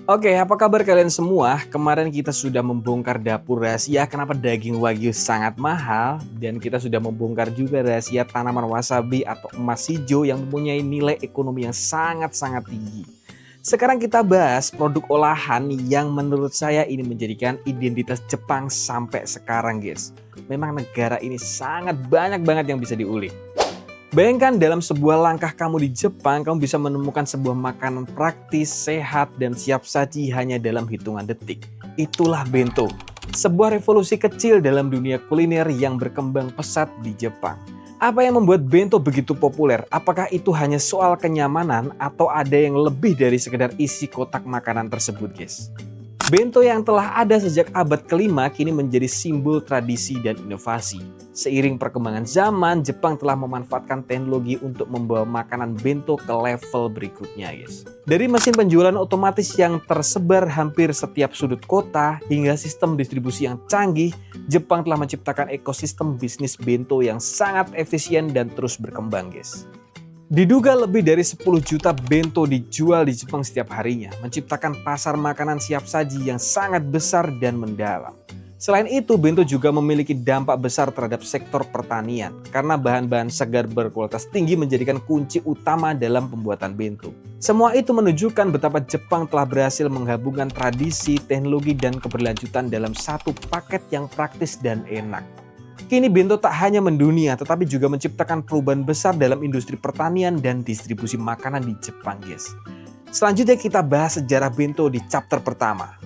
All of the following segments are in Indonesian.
Oke, apa kabar kalian semua? Kemarin kita sudah membongkar dapur rahasia kenapa daging wagyu sangat mahal, dan kita sudah membongkar juga rahasia tanaman wasabi atau emas hijau yang mempunyai nilai ekonomi yang sangat-sangat tinggi. Sekarang kita bahas produk olahan yang menurut saya ini menjadikan identitas Jepang sampai sekarang, guys. Memang negara ini sangat banyak banget yang bisa diulik. Bayangkan dalam sebuah langkah kamu di Jepang, kamu bisa menemukan sebuah makanan praktis, sehat, dan siap saji hanya dalam hitungan detik. Itulah bento, sebuah revolusi kecil dalam dunia kuliner yang berkembang pesat di Jepang. Apa yang membuat bento begitu populer? Apakah itu hanya soal kenyamanan atau ada yang lebih dari sekedar isi kotak makanan tersebut, guys? Bento yang telah ada sejak abad kelima kini menjadi simbol tradisi dan inovasi. Seiring perkembangan zaman, Jepang telah memanfaatkan teknologi untuk membawa makanan bento ke level berikutnya, guys. Dari mesin penjualan otomatis yang tersebar hampir setiap sudut kota hingga sistem distribusi yang canggih, Jepang telah menciptakan ekosistem bisnis bento yang sangat efisien dan terus berkembang, guys. Diduga lebih dari 10 juta bento dijual di Jepang setiap harinya, menciptakan pasar makanan siap saji yang sangat besar dan mendalam. Selain itu, bento juga memiliki dampak besar terhadap sektor pertanian, karena bahan-bahan segar berkualitas tinggi menjadikan kunci utama dalam pembuatan bento. Semua itu menunjukkan betapa Jepang telah berhasil menggabungkan tradisi, teknologi, dan keberlanjutan dalam satu paket yang praktis dan enak. Kini bento tak hanya mendunia, tetapi juga menciptakan perubahan besar dalam industri pertanian dan distribusi makanan di Jepang, guys. Selanjutnya kita bahas sejarah bento di chapter pertama.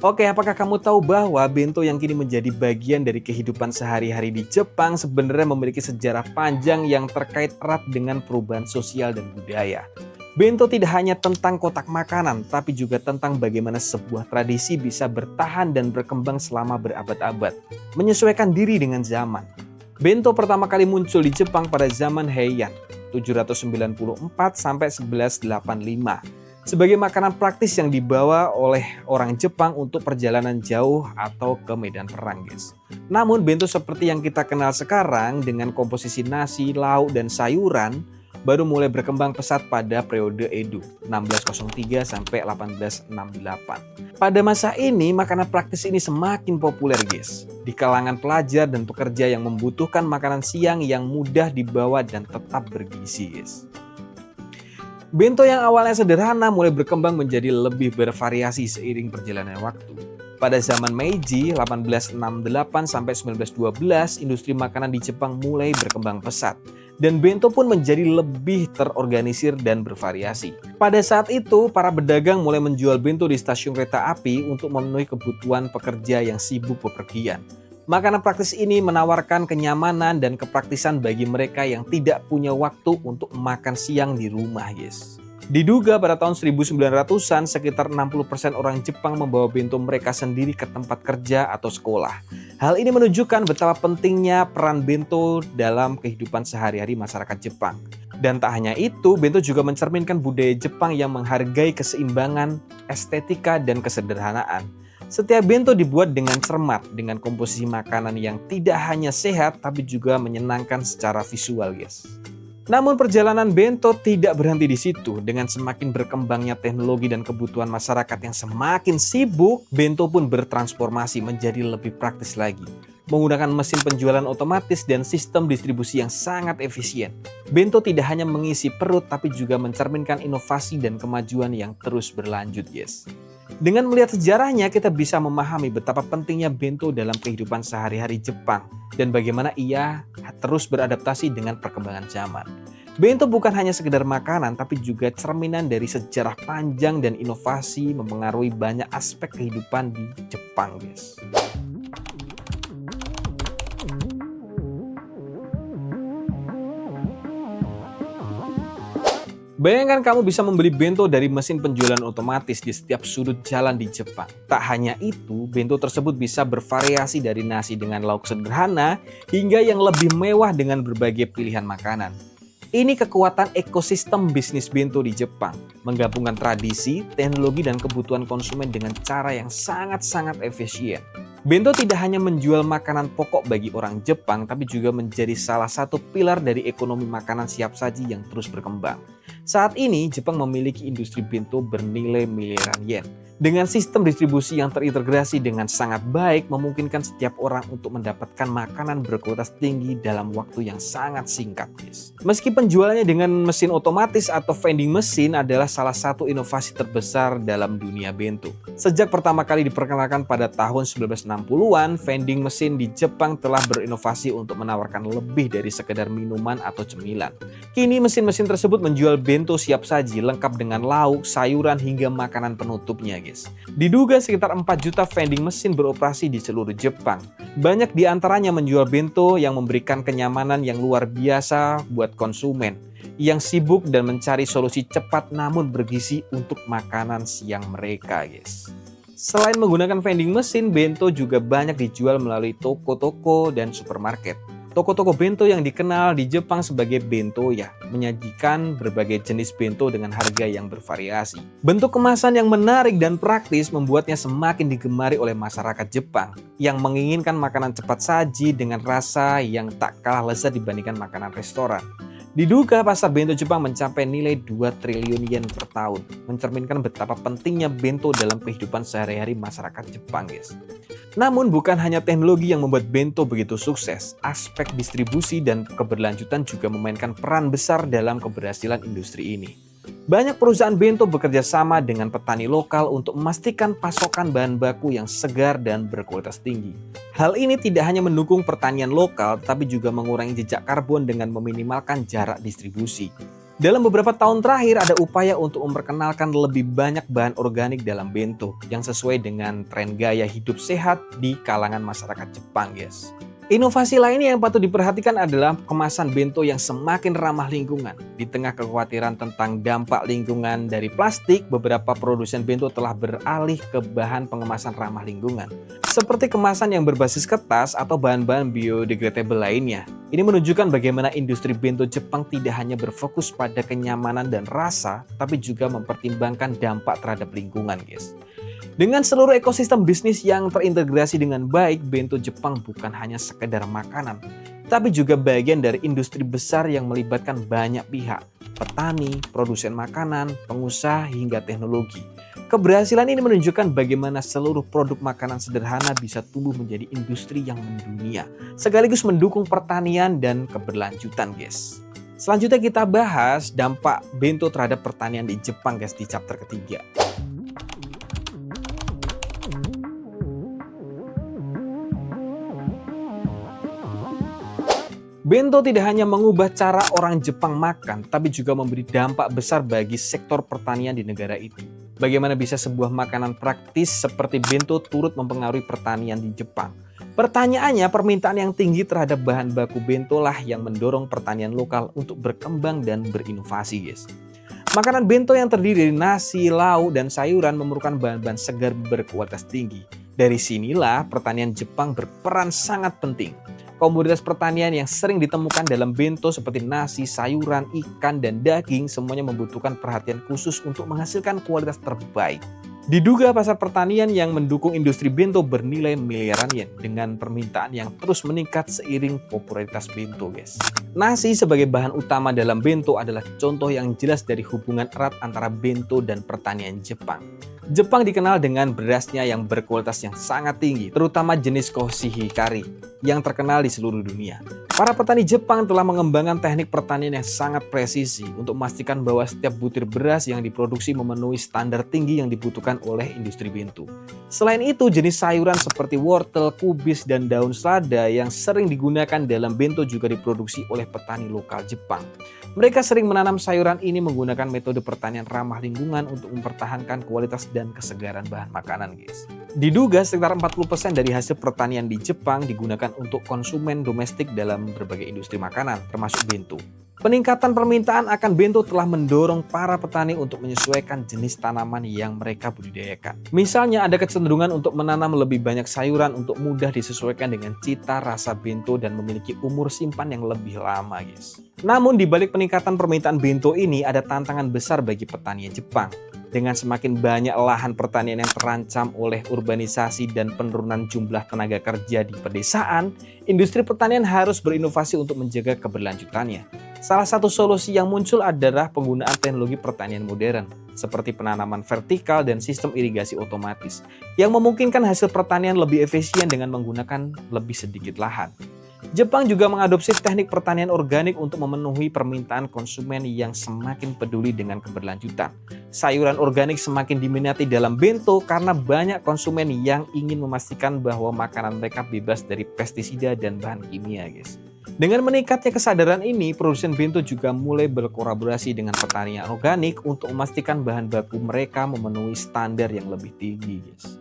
Oke, apakah kamu tahu bahwa bento yang kini menjadi bagian dari kehidupan sehari-hari di Jepang sebenarnya memiliki sejarah panjang yang terkait erat dengan perubahan sosial dan budaya. Bento tidak hanya tentang kotak makanan, tapi juga tentang bagaimana sebuah tradisi bisa bertahan dan berkembang selama berabad-abad, menyesuaikan diri dengan zaman. Bento pertama kali muncul di Jepang pada zaman Heian, 794 sampai 1185, sebagai makanan praktis yang dibawa oleh orang Jepang untuk perjalanan jauh atau ke medan perang, guys. Namun bento seperti yang kita kenal sekarang dengan komposisi nasi, lauk, dan sayuran baru mulai berkembang pesat pada periode Edo 1603 sampai 1868. Pada masa ini, makanan praktis ini semakin populer, guys, di kalangan pelajar dan pekerja yang membutuhkan makanan siang yang mudah dibawa dan tetap bergizi, guys. Bento yang awalnya sederhana mulai berkembang menjadi lebih bervariasi seiring perjalanan waktu. Pada zaman Meiji 1868 sampai 1912, industri makanan di Jepang mulai berkembang pesat. Dan bento pun menjadi lebih terorganisir dan bervariasi. Pada saat itu, para pedagang mulai menjual bento di stasiun kereta api untuk memenuhi kebutuhan pekerja yang sibuk bepergian. Makanan praktis ini menawarkan kenyamanan dan kepraktisan bagi mereka yang tidak punya waktu untuk makan siang di rumah, guys. Diduga pada tahun 1900-an, sekitar 60% orang Jepang membawa bento mereka sendiri ke tempat kerja atau sekolah. Hal ini menunjukkan betapa pentingnya peran bento dalam kehidupan sehari-hari masyarakat Jepang. Dan tak hanya itu, bento juga mencerminkan budaya Jepang yang menghargai keseimbangan, estetika, dan kesederhanaan. Setiap bento dibuat dengan cermat, dengan komposisi makanan yang tidak hanya sehat, tapi juga menyenangkan secara visual, guys. Namun perjalanan bento tidak berhenti di situ. Dengan semakin berkembangnya teknologi dan kebutuhan masyarakat yang semakin sibuk, bento pun bertransformasi menjadi lebih praktis lagi. Menggunakan mesin penjualan otomatis dan sistem distribusi yang sangat efisien, bento tidak hanya mengisi perut tapi juga mencerminkan inovasi dan kemajuan yang terus berlanjut, guys. Dengan melihat sejarahnya, kita bisa memahami betapa pentingnya bento dalam kehidupan sehari-hari Jepang dan bagaimana ia terus beradaptasi dengan perkembangan zaman. Bento bukan hanya sekedar makanan, tapi juga cerminan dari sejarah panjang dan inovasi mempengaruhi banyak aspek kehidupan di Jepang, guys. Bayangkan kamu bisa membeli bento dari mesin penjualan otomatis di setiap sudut jalan di Jepang. Tak hanya itu, bento tersebut bisa bervariasi dari nasi dengan lauk sederhana hingga yang lebih mewah dengan berbagai pilihan makanan. Ini kekuatan ekosistem bisnis bento di Jepang, menggabungkan tradisi, teknologi, dan kebutuhan konsumen dengan cara yang sangat-sangat efisien. Bento tidak hanya menjual makanan pokok bagi orang Jepang, tapi juga menjadi salah satu pilar dari ekonomi makanan siap saji yang terus berkembang. Saat ini, Jepang memiliki industri bento bernilai miliaran yen. Dengan sistem distribusi yang terintegrasi dengan sangat baik, memungkinkan setiap orang untuk mendapatkan makanan berkualitas tinggi dalam waktu yang sangat singkat, guys. Meski penjualannya dengan mesin otomatis atau vending machine adalah salah satu inovasi terbesar dalam dunia bento. Sejak pertama kali diperkenalkan pada tahun 1960-an, vending machine di Jepang telah berinovasi untuk menawarkan lebih dari sekedar minuman atau cemilan. Kini mesin-mesin tersebut menjual bento siap saji lengkap dengan lauk, sayuran, hingga makanan penutupnya, guys. Diduga sekitar 4 juta vending machine beroperasi di seluruh Jepang. Banyak di antaranya menjual bento yang memberikan kenyamanan yang luar biasa buat konsumen yang sibuk dan mencari solusi cepat namun bergizi untuk makanan siang mereka, guys. Selain menggunakan vending machine, bento juga banyak dijual melalui toko-toko dan supermarket. Toko-toko bento yang dikenal di Jepang sebagai bentoya menyajikan berbagai jenis bento dengan harga yang bervariasi. Bentuk kemasan yang menarik dan praktis membuatnya semakin digemari oleh masyarakat Jepang yang menginginkan makanan cepat saji dengan rasa yang tak kalah lezat dibandingkan makanan restoran. Diduga pasar bento Jepang mencapai nilai 2 triliun yen per tahun, mencerminkan betapa pentingnya bento dalam kehidupan sehari-hari masyarakat Jepang, guys. Namun bukan hanya teknologi yang membuat bento begitu sukses, aspek distribusi dan keberlanjutan juga memainkan peran besar dalam keberhasilan industri ini. Banyak perusahaan bento bekerja sama dengan petani lokal untuk memastikan pasokan bahan baku yang segar dan berkualitas tinggi. Hal ini tidak hanya mendukung pertanian lokal, tapi juga mengurangi jejak karbon dengan meminimalkan jarak distribusi. Dalam beberapa tahun terakhir ada upaya untuk memperkenalkan lebih banyak bahan organik dalam bento yang sesuai dengan tren gaya hidup sehat di kalangan masyarakat Jepang, guys. Inovasi lainnya yang patut diperhatikan adalah kemasan bento yang semakin ramah lingkungan. Di tengah kekhawatiran tentang dampak lingkungan dari plastik, beberapa produsen bento telah beralih ke bahan pengemasan ramah lingkungan, seperti kemasan yang berbasis kertas atau bahan-bahan biodegradable lainnya. Ini menunjukkan bagaimana industri bento Jepang tidak hanya berfokus pada kenyamanan dan rasa, tapi juga mempertimbangkan dampak terhadap lingkungan, guys. Dengan seluruh ekosistem bisnis yang terintegrasi dengan baik, bento Jepang bukan hanya sekedar makanan, tapi juga bagian dari industri besar yang melibatkan banyak pihak, petani, produsen makanan, pengusaha, hingga teknologi. Keberhasilan ini menunjukkan bagaimana seluruh produk makanan sederhana bisa tumbuh menjadi industri yang mendunia, sekaligus mendukung pertanian dan keberlanjutan, guys. Selanjutnya kita bahas dampak bento terhadap pertanian di Jepang, guys, di chapter ketiga. Bento tidak hanya mengubah cara orang Jepang makan, tapi juga memberi dampak besar bagi sektor pertanian di negara itu. Bagaimana bisa sebuah makanan praktis seperti bento turut mempengaruhi pertanian di Jepang? Pertanyaannya, permintaan yang tinggi terhadap bahan baku bento lah yang mendorong pertanian lokal untuk berkembang dan berinovasi, guys. Makanan bento yang terdiri dari nasi, lauk, dan sayuran memerlukan bahan-bahan segar berkualitas tinggi. Dari sinilah pertanian Jepang berperan sangat penting. Komoditas pertanian yang sering ditemukan dalam bento seperti nasi, sayuran, ikan, dan daging semuanya membutuhkan perhatian khusus untuk menghasilkan kualitas terbaik. Diduga pasar pertanian yang mendukung industri bento bernilai miliaran yen dengan permintaan yang terus meningkat seiring popularitas bento, guys. Nasi sebagai bahan utama dalam bento adalah contoh yang jelas dari hubungan erat antara bento dan pertanian Jepang. Jepang dikenal dengan berasnya yang berkualitas yang sangat tinggi, terutama jenis Koshihikari yang terkenal di seluruh dunia. Para petani Jepang telah mengembangkan teknik pertanian yang sangat presisi untuk memastikan bahwa setiap butir beras yang diproduksi memenuhi standar tinggi yang dibutuhkan oleh industri bento. Selain itu, jenis sayuran seperti wortel, kubis, dan daun selada yang sering digunakan dalam bento juga diproduksi oleh petani lokal Jepang. Mereka sering menanam sayuran ini menggunakan metode pertanian ramah lingkungan untuk mempertahankan kualitas dan kesegaran bahan makanan, guys. Diduga sekitar 40% dari hasil pertanian di Jepang digunakan untuk konsumen domestik dalam berbagai industri makanan, termasuk bento. Peningkatan permintaan akan bento telah mendorong para petani untuk menyesuaikan jenis tanaman yang mereka budidayakan. Misalnya ada kecenderungan untuk menanam lebih banyak sayuran untuk mudah disesuaikan dengan cita rasa bento dan memiliki umur simpan yang lebih lama, guys. Namun di balik peningkatan permintaan bento ini ada tantangan besar bagi petani Jepang. Dengan semakin banyak lahan pertanian yang terancam oleh urbanisasi dan penurunan jumlah tenaga kerja di pedesaan, industri pertanian harus berinovasi untuk menjaga keberlanjutannya. Salah satu solusi yang muncul adalah penggunaan teknologi pertanian modern, seperti penanaman vertikal dan sistem irigasi otomatis, yang memungkinkan hasil pertanian lebih efisien dengan menggunakan lebih sedikit lahan. Jepang juga mengadopsi teknik pertanian organik untuk memenuhi permintaan konsumen yang semakin peduli dengan keberlanjutan. Sayuran organik semakin diminati dalam bento karena banyak konsumen yang ingin memastikan bahwa makanan mereka bebas dari pestisida dan bahan kimia, guys. Dengan meningkatnya kesadaran ini, produsen bento juga mulai berkolaborasi dengan petani organik untuk memastikan bahan baku mereka memenuhi standar yang lebih tinggi, guys.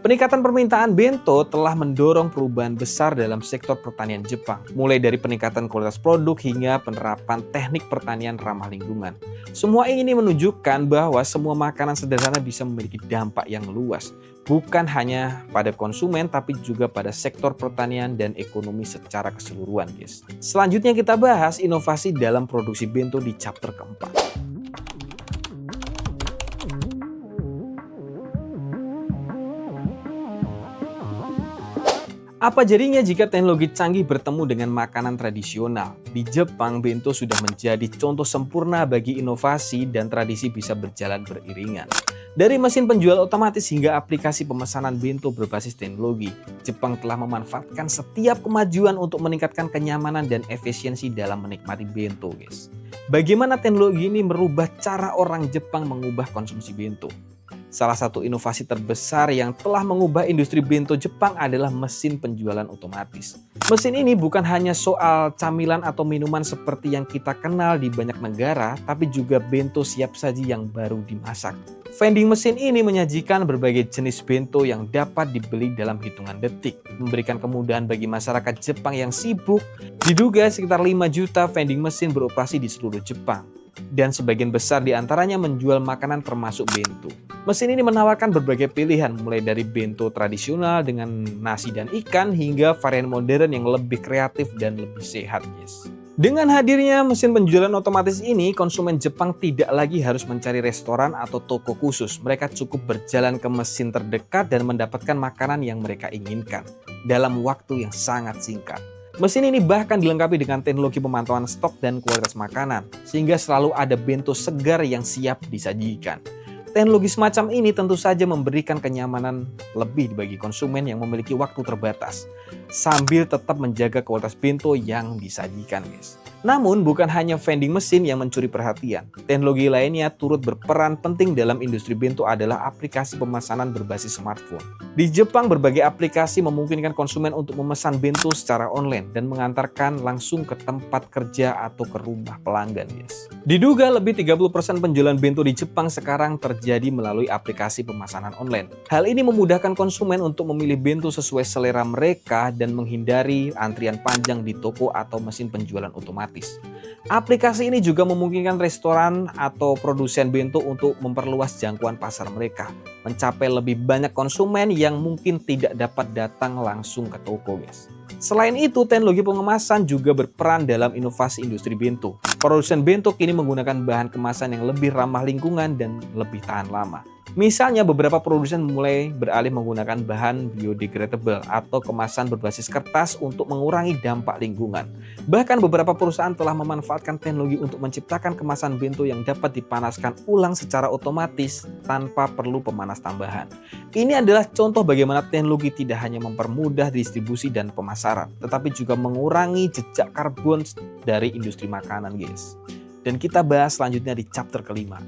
Peningkatan permintaan bento telah mendorong perubahan besar dalam sektor pertanian Jepang, mulai dari peningkatan kualitas produk hingga penerapan teknik pertanian ramah lingkungan. Semua ini menunjukkan bahwa semua makanan sederhana bisa memiliki dampak yang luas, bukan hanya pada konsumen tapi juga pada sektor pertanian dan ekonomi secara keseluruhan, guys. Selanjutnya kita bahas inovasi dalam produksi bento di chapter keempat. Apa jadinya jika teknologi canggih bertemu dengan makanan tradisional? Di Jepang, bento sudah menjadi contoh sempurna bagi inovasi dan tradisi bisa berjalan beriringan. Dari mesin penjual otomatis hingga aplikasi pemesanan bento berbasis teknologi, Jepang telah memanfaatkan setiap kemajuan untuk meningkatkan kenyamanan dan efisiensi dalam menikmati bento, guys. Bagaimana teknologi ini merubah cara orang Jepang mengubah konsumsi bento? Salah satu inovasi terbesar yang telah mengubah industri bento Jepang adalah mesin penjualan otomatis. Mesin ini bukan hanya soal camilan atau minuman seperti yang kita kenal di banyak negara, tapi juga bento siap saji yang baru dimasak. Vending mesin ini menyajikan berbagai jenis bento yang dapat dibeli dalam hitungan detik, memberikan kemudahan bagi masyarakat Jepang yang sibuk. Diduga sekitar 5 juta vending mesin beroperasi di seluruh Jepang, dan sebagian besar diantaranya menjual makanan termasuk bento. Mesin ini menawarkan berbagai pilihan, mulai dari bento tradisional dengan nasi dan ikan hingga varian modern yang lebih kreatif dan lebih sehat, guys. Dengan hadirnya mesin penjualan otomatis ini, konsumen Jepang tidak lagi harus mencari restoran atau toko khusus. Mereka cukup berjalan ke mesin terdekat dan mendapatkan makanan yang mereka inginkan dalam waktu yang sangat singkat. Mesin ini bahkan dilengkapi dengan teknologi pemantauan stok dan kualitas makanan, sehingga selalu ada bento segar yang siap disajikan. Teknologi semacam ini tentu saja memberikan kenyamanan lebih bagi konsumen yang memiliki waktu terbatas, sambil tetap menjaga kualitas bento yang disajikan, guys. Namun bukan hanya vending mesin yang mencuri perhatian. Teknologi lainnya turut berperan penting dalam industri bento adalah aplikasi pemesanan berbasis smartphone. Di Jepang, berbagai aplikasi memungkinkan konsumen untuk memesan bento secara online dan mengantarkan langsung ke tempat kerja atau ke rumah pelanggan, guys. Diduga lebih 30% penjualan bento di Jepang sekarang terjadi melalui aplikasi pemesanan online. Hal ini memudahkan konsumen untuk memilih bento sesuai selera mereka dan menghindari antrian panjang di toko atau mesin penjualan otomatis. Aplikasi ini juga memungkinkan restoran atau produsen bento untuk memperluas jangkauan pasar mereka, mencapai lebih banyak konsumen yang mungkin tidak dapat datang langsung ke toko, guys. Selain itu, teknologi pengemasan juga berperan dalam inovasi industri bento. Produsen bento kini menggunakan bahan kemasan yang lebih ramah lingkungan dan lebih tahan lama. Misalnya, beberapa produsen mulai beralih menggunakan bahan biodegradable atau kemasan berbasis kertas untuk mengurangi dampak lingkungan. Bahkan beberapa perusahaan telah memanfaatkan teknologi untuk menciptakan kemasan bento yang dapat dipanaskan ulang secara otomatis tanpa perlu pemanas tambahan. Ini adalah contoh bagaimana teknologi tidak hanya mempermudah distribusi dan pemasaran, tetapi juga mengurangi jejak karbon dari industri makanan, guys. Dan kita bahas selanjutnya di chapter kelima.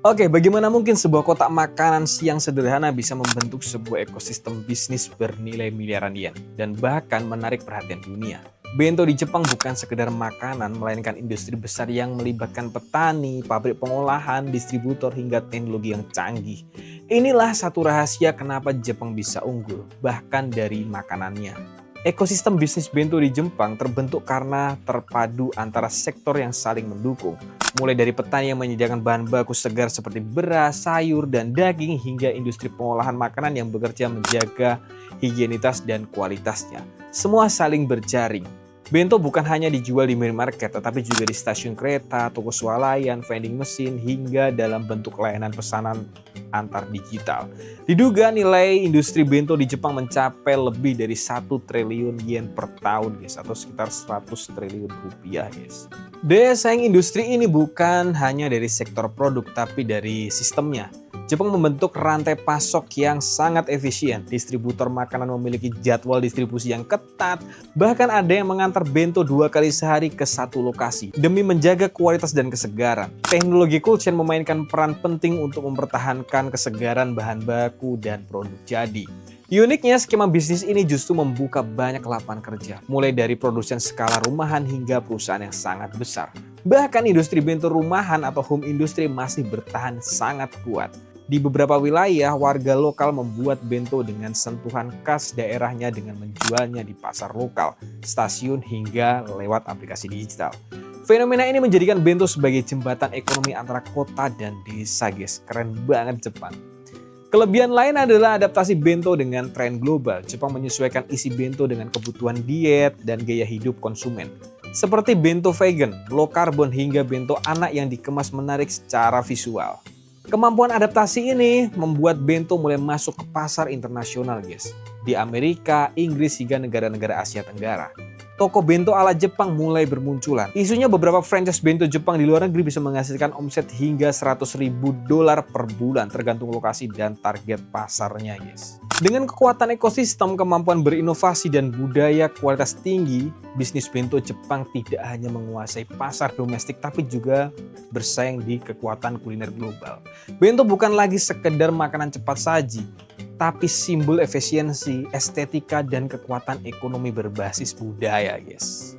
Oke, bagaimana mungkin sebuah kotak makanan siang sederhana bisa membentuk sebuah ekosistem bisnis bernilai miliaran yen dan bahkan menarik perhatian dunia? Bento di Jepang bukan sekedar makanan, melainkan industri besar yang melibatkan petani, pabrik pengolahan, distributor, hingga teknologi yang canggih. Inilah satu rahasia kenapa Jepang bisa unggul, bahkan dari makanannya. Ekosistem bisnis bento di Jepang terbentuk karena terpadu antara sektor yang saling mendukung, mulai dari petani yang menyediakan bahan baku segar seperti beras, sayur, dan daging, hingga industri pengolahan makanan yang bekerja menjaga higienitas dan kualitasnya. Semua saling berjaring. Bento bukan hanya dijual di minimarket, tetapi juga di stasiun kereta, toko swalayan, vending mesin, hingga dalam bentuk layanan pesanan antar digital. Diduga nilai industri bento di Jepang mencapai lebih dari 1 triliun yen per tahun, guys, atau sekitar 100 triliun rupiah, guys. Daya saing industri ini bukan hanya dari sektor produk, tapi dari sistemnya. Jepang membentuk rantai pasok yang sangat efisien. Distributor makanan memiliki jadwal distribusi yang ketat. Bahkan ada yang mengantar bento 2 kali sehari ke satu lokasi demi menjaga kualitas dan kesegaran. Teknologi cold chain memainkan peran penting untuk mempertahankan kesegaran bahan baku dan produk jadi. Uniknya, skema bisnis ini justru membuka banyak lapangan kerja, mulai dari produsen skala rumahan hingga perusahaan yang sangat besar. Bahkan industri bento rumahan atau home industry masih bertahan sangat kuat. Di beberapa wilayah, warga lokal membuat bento dengan sentuhan khas daerahnya dengan menjualnya di pasar lokal, stasiun, hingga lewat aplikasi digital. Fenomena ini menjadikan bento sebagai jembatan ekonomi antara kota dan desa, guys. Keren banget Jepang. Kelebihan lain adalah adaptasi bento dengan tren global. Jepang menyesuaikan isi bento dengan kebutuhan diet dan gaya hidup konsumen. Seperti bento vegan, low carbon, hingga bento anak yang dikemas menarik secara visual. Kemampuan adaptasi ini membuat bento mulai masuk ke pasar internasional, guys. Di Amerika, Inggris, hingga negara-negara Asia Tenggara. Toko bento ala Jepang mulai bermunculan. Isunya beberapa franchise bento Jepang di luar negeri bisa menghasilkan omset hingga $100.000 per bulan, tergantung lokasi dan target pasarnya, guys. Dengan kekuatan ekosistem, kemampuan berinovasi, dan budaya kualitas tinggi, bisnis bento Jepang tidak hanya menguasai pasar domestik, tapi juga bersaing di kekuatan kuliner global. Bento bukan lagi sekedar makanan cepat saji, tapi simbol efisiensi, estetika, dan kekuatan ekonomi berbasis budaya, guys.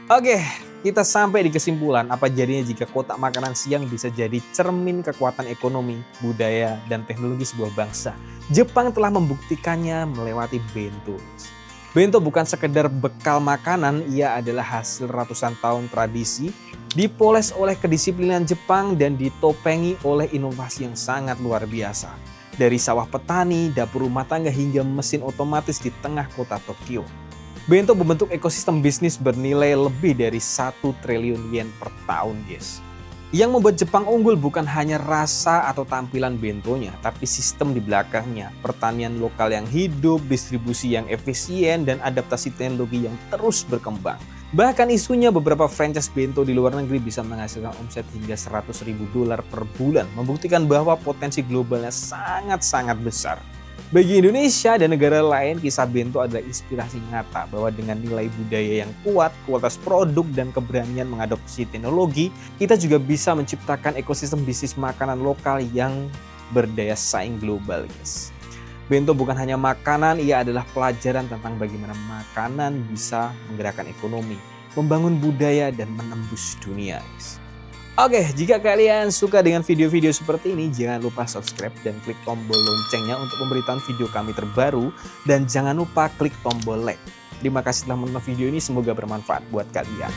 Oke, kita sampai di kesimpulan apa jadinya jika kotak makanan siang bisa jadi cermin kekuatan ekonomi, budaya, dan teknologi sebuah bangsa. Jepang telah membuktikannya melewati bento. Bento bukan sekedar bekal makanan, ia adalah hasil ratusan tahun tradisi, dipoles oleh kedisiplinan Jepang dan ditopengi oleh inovasi yang sangat luar biasa. Dari sawah petani, dapur rumah tangga, hingga mesin otomatis di tengah kota Tokyo. Bento membentuk ekosistem bisnis bernilai lebih dari 1 triliun yen per tahun, guys. Yang membuat Jepang unggul bukan hanya rasa atau tampilan bentonya, tapi sistem di belakangnya, pertanian lokal yang hidup, distribusi yang efisien, dan adaptasi teknologi yang terus berkembang. Bahkan isunya beberapa franchise bento di luar negeri bisa menghasilkan omset hingga $100.000 per bulan, membuktikan bahwa potensi globalnya sangat-sangat besar. Bagi Indonesia dan negara lain, kisah bento adalah inspirasi nyata bahwa dengan nilai budaya yang kuat, kualitas produk, dan keberanian mengadopsi teknologi, kita juga bisa menciptakan ekosistem bisnis makanan lokal yang berdaya saing global, guys. Bento bukan hanya makanan, ia adalah pelajaran tentang bagaimana makanan bisa menggerakkan ekonomi, membangun budaya, dan menembus dunia, guys. Oke, jika kalian suka dengan video-video seperti ini, jangan lupa subscribe dan klik tombol loncengnya untuk pemberitaan video kami terbaru. Dan jangan lupa klik tombol like. Terima kasih telah menonton video ini, semoga bermanfaat buat kalian.